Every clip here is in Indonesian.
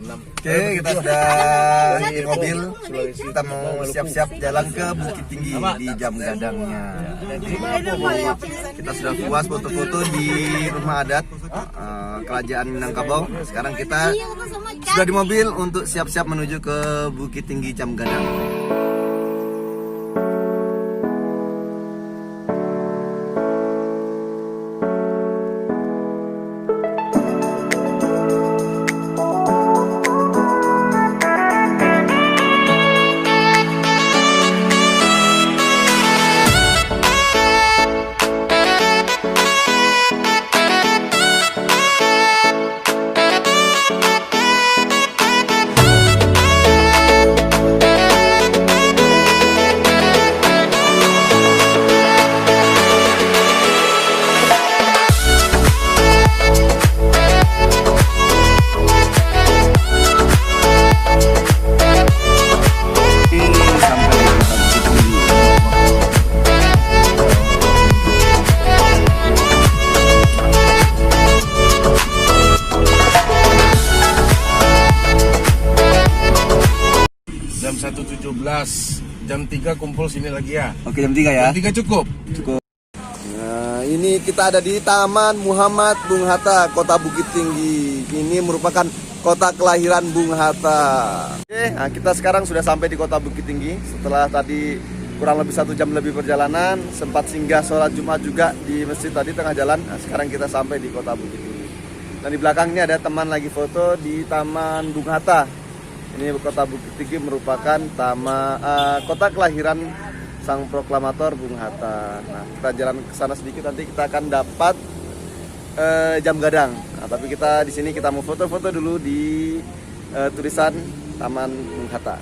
Oke, kita sudah di mobil. Kita mau siap-siap jalan ke Bukit Tinggi di Jam Gadangnya. Kita sudah puas foto-foto di rumah adat Kerajaan Minangkabau. Sekarang kita sudah di mobil untuk siap-siap menuju ke Bukit Tinggi Jam Gadang. Jam 1.17, jam 3 kumpul sini lagi ya. Oke, jam 3 ya. Jam 3 cukup. Nah, ini kita ada di Taman Muhammad Bung Hatta, Kota Bukit Tinggi. Ini merupakan kota kelahiran Bung Hatta. Oke, nah kita sekarang sudah sampai di Kota Bukit Tinggi. Setelah tadi kurang lebih 1 jam lebih perjalanan, sempat singgah sholat Jumat juga di masjid tadi tengah jalan. Nah, sekarang kita sampai di Kota Bukit Tinggi. Dan di belakangnya ada teman lagi foto di Taman Bung Hatta. Ini Kota Bukit Tinggi merupakan kota kelahiran sang proklamator Bung Hatta. Nah, kita jalan ke sana sedikit, nanti kita akan dapat Jam Gadang. Nah, tapi kita di sini kita mau foto-foto dulu di tulisan Taman Bung Hatta.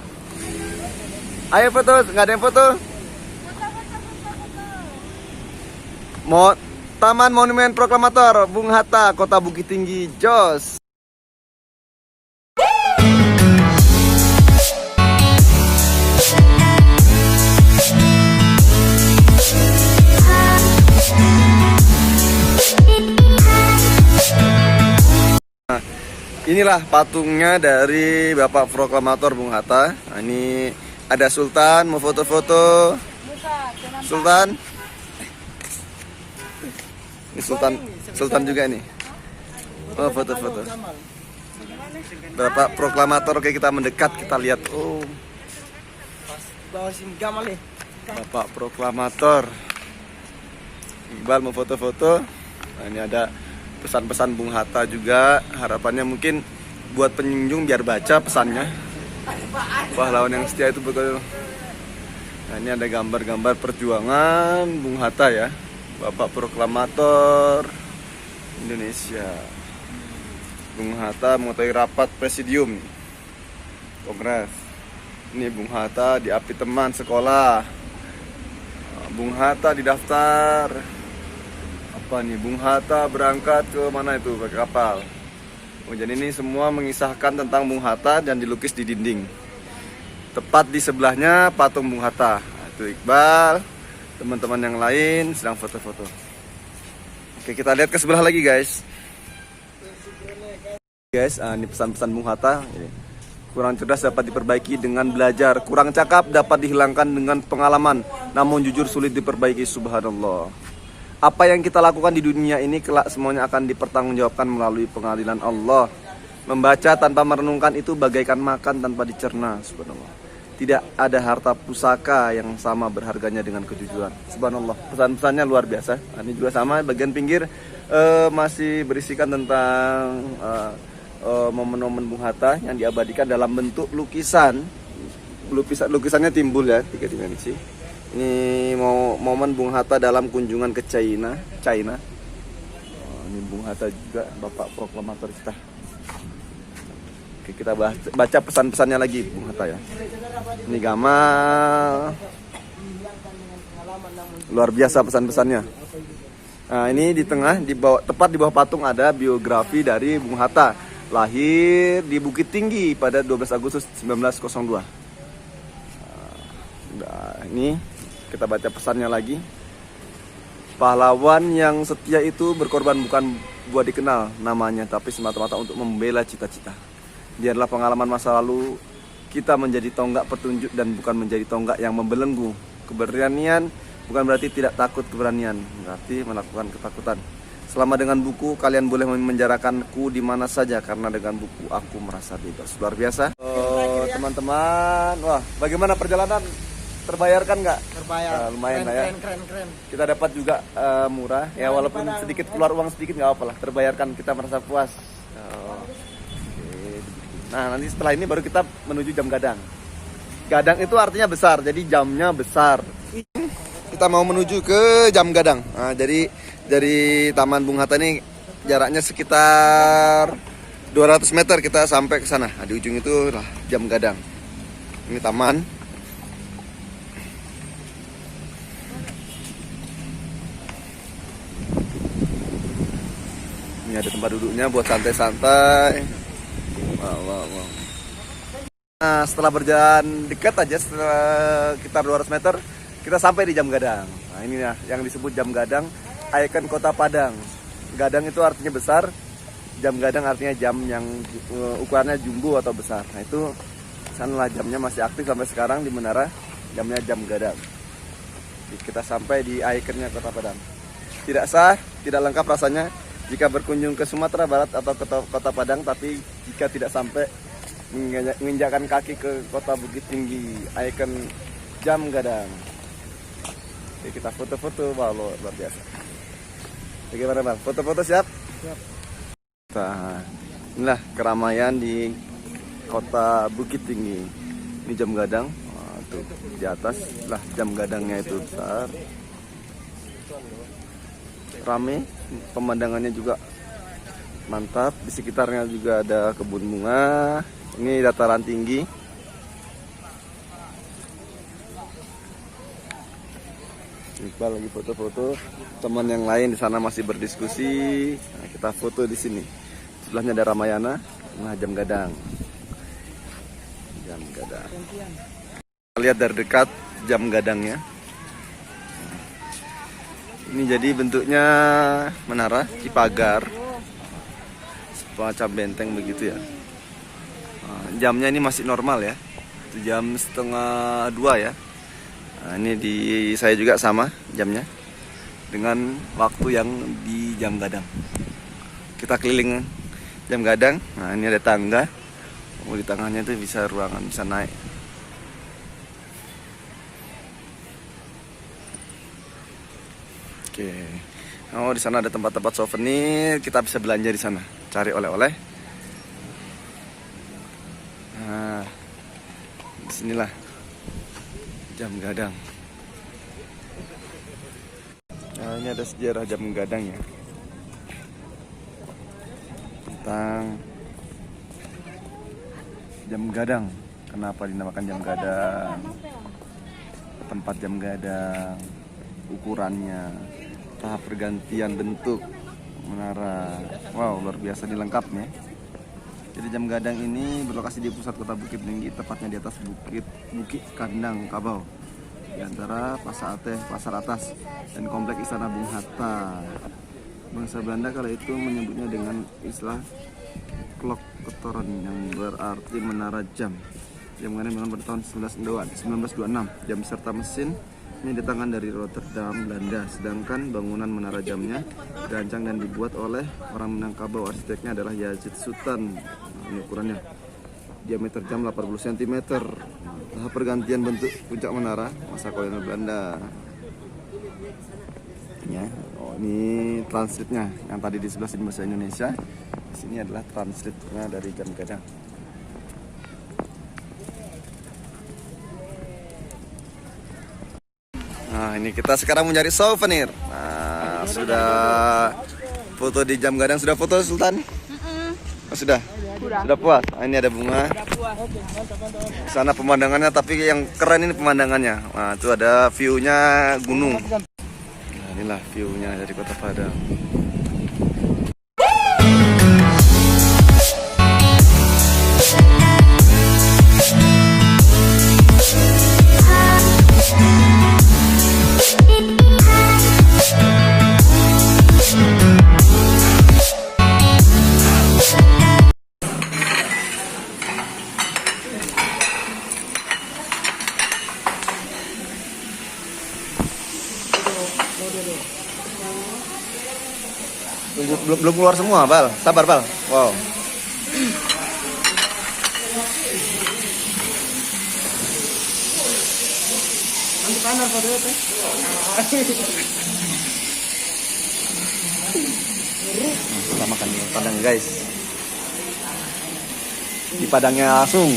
Ayo foto, nggak ada yang foto? Mau Taman Monumen Proklamator Bung Hatta, Kota Bukit Tinggi, jos. Inilah patungnya dari Bapak Proklamator Bung Hatta. Nah, ini ada Sultan mau foto-foto. Sultan. Ini Sultan juga nih. Oh, foto-foto. Bapak Proklamator. Oke, kita mendekat, kita lihat. Oh. Bapak Proklamator. Iqbal mau foto-foto. Nah, ini ada pesan-pesan Bung Hatta juga. Harapannya mungkin buat pengunjung biar baca pesannya. Pahlawan yang setia itu betul. Nah, ini ada gambar-gambar perjuangan Bung Hatta ya, Bapak Proklamator Indonesia. Bung Hatta mengetahui rapat presidium Kongres. Ini Bung Hatta diapi teman sekolah. Bung Hatta didaftar. Apa nih, Bung Hatta berangkat ke mana itu pakai kapal. Jadi ini semua mengisahkan tentang Bung Hatta dan dilukis di dinding. Tepat di sebelahnya patung Bung Hatta. Nah, itu Iqbal, teman-teman yang lain sedang foto-foto. Oke, kita lihat ke sebelah lagi guys. Guys, ini pesan-pesan Bung Hatta. Kurang cerdas dapat diperbaiki dengan belajar, kurang cakap dapat dihilangkan dengan pengalaman, namun jujur sulit diperbaiki. Subhanallah. Apa yang kita lakukan di dunia ini kelak semuanya akan dipertanggungjawabkan melalui pengadilan Allah. Membaca tanpa merenungkan itu bagaikan makan tanpa dicerna. Subhanallah. Tidak ada harta pusaka yang sama berharganya dengan kejujuran. Subhanallah. Pesan-pesannya luar biasa. Nah, ini juga sama, bagian pinggir masih berisikan tentang momen-momen Bung Hatta yang diabadikan dalam bentuk lukisan. Lukisannya timbul ya, 3 dimensi. Ini momen Bung Hatta dalam kunjungan ke China. Ini Bung Hatta juga, Bapak Proklamator kita. Oke, kita baca pesan-pesannya lagi Bung Hatta ya. Ini Gamal. Luar biasa pesan-pesannya. Nah, ini di tengah, tepat di bawah patung ada biografi dari Bung Hatta. Lahir di Bukit Tinggi pada 12 Agustus 1902. Nah, ini kita baca pesannya lagi. Pahlawan yang setia itu berkorban bukan buat dikenal namanya, tapi semata-mata untuk membela cita-cita. Biarlah pengalaman masa lalu kita menjadi tonggak petunjuk dan bukan menjadi tonggak yang membelenggu. Keberanian bukan berarti tidak takut, keberanian berarti melakukan ketakutan. Selama dengan buku, kalian boleh menjarakanku di mana saja, karena dengan buku aku merasa bebas. Luar biasa. Oh, teman-teman, wah, bagaimana perjalanan? Terbayarkan nggak? Terbayar. Lumayan lah ya. Keren. Kita dapat juga murah, ya walaupun sedikit keluar uang sedikit nggak apa-apa lah. Terbayarkan, kita merasa puas. Oh, oke. Nah, nanti setelah ini baru kita menuju jam gadang. Gadang itu artinya besar, jadi jamnya besar. Kita mau menuju ke jam gadang. Nah, jadi dari Taman Bung Hatta ini jaraknya sekitar 200 meter kita sampai ke sana. Nah, di ujung itu lah jam gadang. Ini taman. Ini ada tempat duduknya buat santai-santai. Wow. Nah, setelah berjalan dekat aja, setelah sekitar 200 meter, kita sampai di jam gadang. Nah, ini ya yang disebut jam gadang, ikon Kota Padang. Gadang itu artinya besar, jam gadang artinya jam yang ukurannya jumbo atau besar. Nah, itu sanalah jamnya masih aktif sampai sekarang di menara, jamnya jam gadang. Jadi, kita sampai di ikonnya Kota Padang. Tidak sah, tidak lengkap rasanya jika berkunjung ke Sumatera Barat atau ke Kota Padang, tapi jika tidak sampai menginjakkan kaki ke Kota Bukit Tinggi, ikon jam gadang. Oke, kita foto-foto, wah luar biasa. Bagaimana Bang? Foto-foto siap? Siap. Nah, inilah keramaian di Kota Bukit Tinggi. Ini jam gadang. Wah, tuh di atas lah jam gadangnya itu besar. Rame, pemandangannya juga mantap. Di sekitarnya juga ada kebun bunga. Ini dataran tinggi. Iqbal lagi foto-foto. Teman yang lain di sana masih berdiskusi. Nah, kita foto di sini. Sebelahnya ada Ramayana. Nah, jam gadang. Jam gadang. Lihat dari dekat jam gadangnya. Ini jadi bentuknya menara cipagar, semacam benteng begitu ya. Nah, jamnya ini masih normal ya, itu jam 1:30 ya. Nah, ini di saya juga sama jamnya dengan waktu yang di jam gadang. Kita keliling jam gadang. Nah, ini ada tangga. Oh, di tengahnya itu bisa ruangan, bisa naik. Oke. Oh, di sana ada tempat-tempat souvenir, kita bisa belanja di sana, cari oleh-oleh. Nah, disinilah jam gadang. Nah, ini ada sejarah jam gadang ya, tentang jam gadang. Kenapa dinamakan jam gadang? Tempat jam gadang, ukurannya, tahap pergantian bentuk menara. Wow, luar biasa dilengkapnya. Jadi jam gadang ini berlokasi di pusat kota Bukit Tinggi, tepatnya di atas Bukit Kandang Kabau, di antara Pasar Atas dan Komplek Istana Bung Hatta. Bangsa Belanda kala itu menyebutnya dengan istilah klok ketoren yang berarti menara jam. Jam gadang dibangun pada tahun 1926. Jam serta mesin ini datangkan dari Rotterdam, Belanda. Sedangkan bangunan menara jamnya dirancang dan dibuat oleh orang Minangkabau. Arsiteknya adalah Yazid Sultan. Ini ukurannya, diameter jam 80 cm. Tahap pergantian bentuk puncak menara masa kolonial Belanda. Ya, oh ini translate-nya yang tadi di sebelah sini bahasa Indonesia. Di sini adalah translate-nya dari jam gadang. Nah, ini kita sekarang mencari souvenir. Nah, sudah foto di jam gadang. Sudah foto Sultan? Oh, sudah puas. Nah, ini ada bunga. Di sana pemandangannya, tapi yang keren ini pemandangannya. Nah, itu ada view-nya gunung. Nah, inilah view-nya dari Kota Padang. Belum keluar semua, Bal. Sabar, Bal. Wow. Kita makan di Padang, guys. Di Padangnya langsung.